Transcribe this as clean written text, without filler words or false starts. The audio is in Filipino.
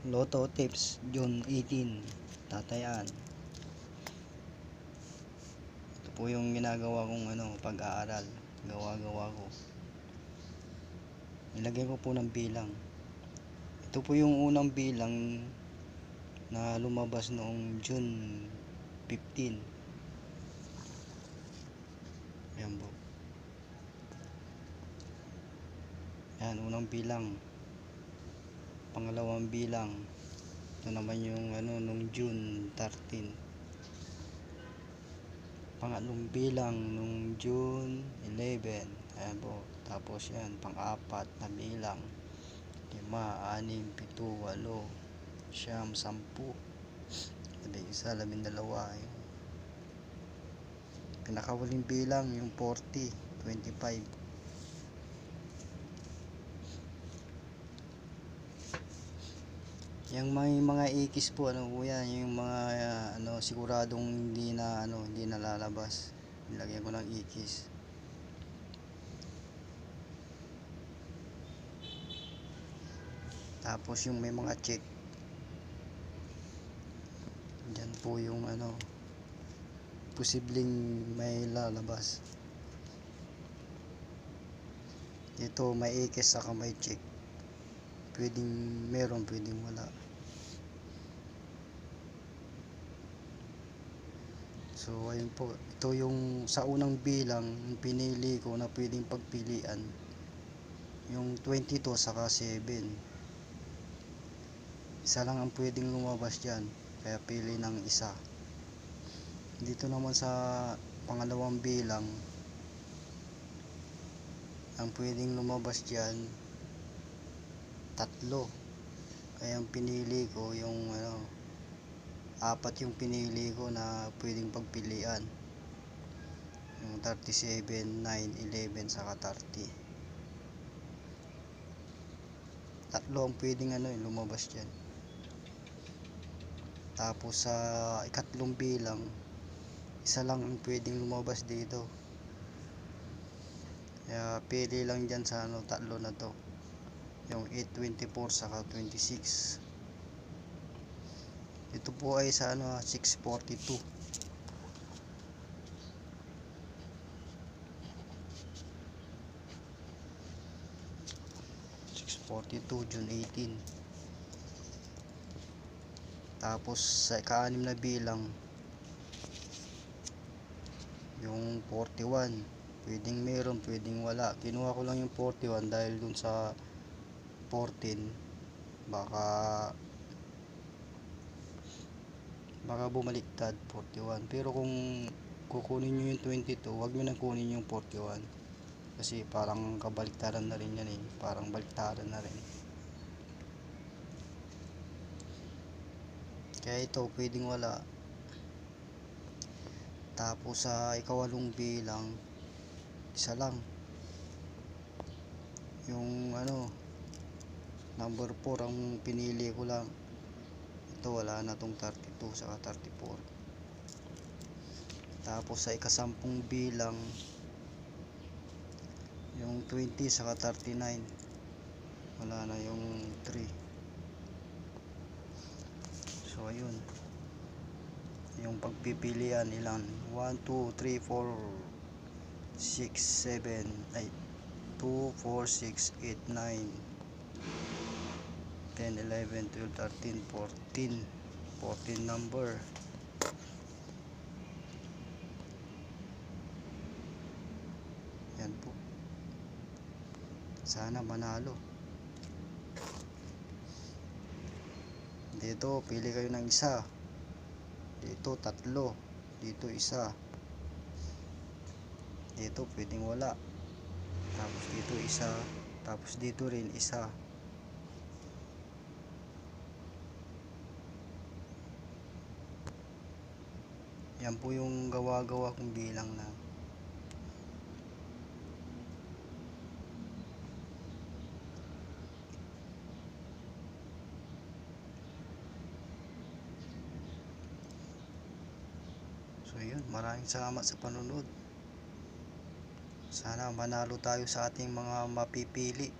Lotto Tips June 18, Tatayan. Ito po yung ginagawa kong pag-aaral. Gawa-gawa ko. Nilagay ko po ng bilang. Ito po yung unang bilang na lumabas noong June 15. Ayan po. Ayan, unang bilang. Pangalawang bilang. Ito naman yung nung June 13. Pangatlong bilang nung June 11. Ayan po. Tapos yan, pang-apat na bilang. 5, 6, 7, 8, 9, 10. 11, 12. Pinakahuling bilang yung 40, 25. Yung may mga ikis po po yan, yung mga siguradong hindi na lalabas. Nilagyan ko ng ikis. Tapos yung may mga check. Diyan po yung posibleng may lalabas. Ito may ikis saka may check. Pwedeng meron, pwedeng wala. So ayun po, ito yung sa unang bilang yung pinili ko na pwedeng pagpilian, yung 22 saka 7. Isa lang ang pwedeng lumabas dyan, kaya pili ng isa. Dito naman sa pangalawang bilang, ang pwedeng lumabas dyan 3. Kaya ang pinili ko yung 4 yung pinili ko na pwedeng pagpilian, yung 37, 9, 11 saka 30. 3 ang pwedeng lumabas dyan. Tapos sa ikatlong bilang, isa lang ang pwedeng lumabas dito. Kaya pili lang dyan sa 3 na to, yung 8, 24 saka 26. Ito po ay sa 642. June 18. Tapos sa ika-6 na bilang, yung 41. Pwedeng meron, pwedeng wala. Kinuha ko lang yung 41 dahil dun sa 14 baka bumaliktad 41. Pero kung kukunin nyo yung 22, wag nyo nang kunin yung 41, kasi parang kabaliktaran na rin yan parang baliktaran na rin. Kaya ito pwedeng wala. Tapos sa ika-8 bilang, isa lang, yung number 4 ang pinili ko lang. Ito wala na tong 32 saka 34. Tapos sa ika-10 bilang, yung 20 saka 39, wala na yung 3. So ayun, yung pagpipilian ilan, 1, 2, 3, 4, 6, 7, 8, 2, 4, 6, 8, 9, 10, 11, 12, 13, 14 number. Yan po, sana manalo. Dito pili kayo ng isa, dito 3, dito isa, dito pwedeng wala, tapos dito isa, tapos dito rin isa. Yan po yung gawa-gawa kong bilang na. So yun, maraming salamat sa panunod. Sana manalo tayo sa ating mga mapipili.